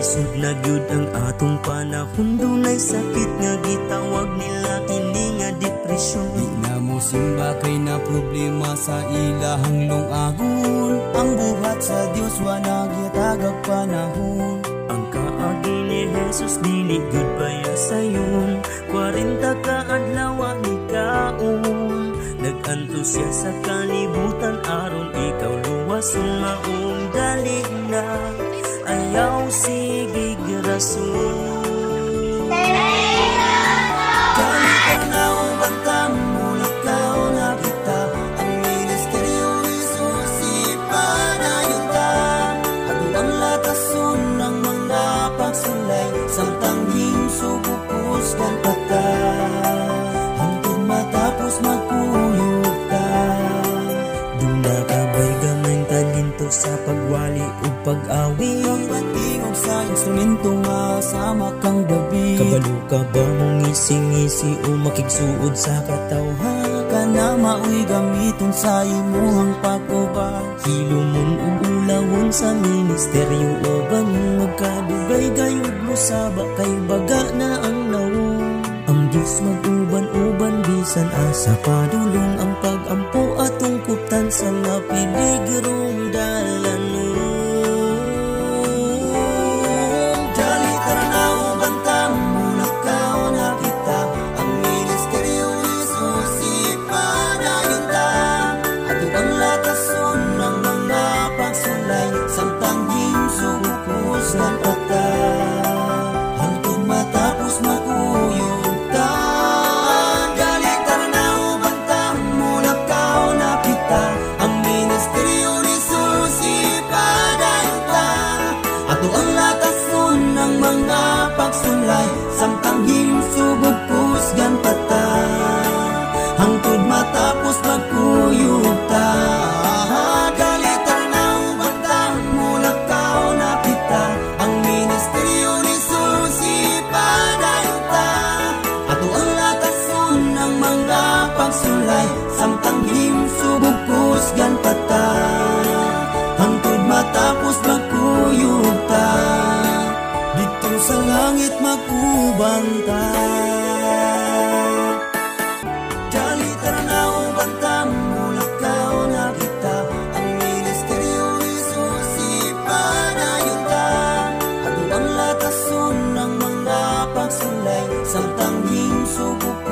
Lisod na gyud ang atong panahon, dunay sakit nga gitawag nila kini nga depresyon. Di na mo simba kay na problema sa ilahang lungagon. Ang buhat sa Dios wa nagyatagag panahon. Ang kaagi ni Jesus dili gyud baya sayon, 40 ka adlaw ni kaon. Nag-anto siya sa kalibutan aron ikaw luwason maong dali na. Ayaw sige rason. Dali ka na ubantang mulakaw na kita. Ang ministeryo ni Jesus ipanayon ka. Aduang latason ng mga pagsulay, samtang himsubukos ng pata. Hangtod matapos magkuyog ka. Duna kabay gamay talento sa pagwali o pag-awi. Ang patingog sa instrumento nga sama kang gabi. Kabalo ka ba mong ngisi-ngisi o makigsuod sa katawhan? Ka na maoy gamiton sa imuhang pag-ubad. Hilumon o ulawon sa ministeryo o banong magkadugay gayod mo saba kay baga na ang nawong. Ang Diyos mag-uban-uban bisan asa padulong ang pag-ampo at tungkutan sa mga piligrong dalanong. Dali tara na ubantang mulakaw na kita. Ang ministeryo ni Jesus ipanayon ta. Ato ang latason ng mga pagsulay, samtang himsubukos ng pata. Hangtod matapos makuyog ta. Dali tara na ubantang mulakaw na kita. Ang ministeryo ni Jesus ipanayon ta. Ato ang latason ng mga pagsulay, samtang himsubukos gan pata. Hangtod matapos magkuyog ta. Dali tara na ubantang mulakaw na kita. Ang ministeryo ni Jesus ipanayon ta. Ato ang latason ng mga pagsulay, samtang himsubukos gan pata. Hangtod matapos magkuyog ta. Dito sa langit mag-ubang ta. Dali tara na ubantang mulakaw na kita. Ang ministeryo ni Jesus ipanayon ta. Ato ang latason ng mga pagsulay, samtang himsubukos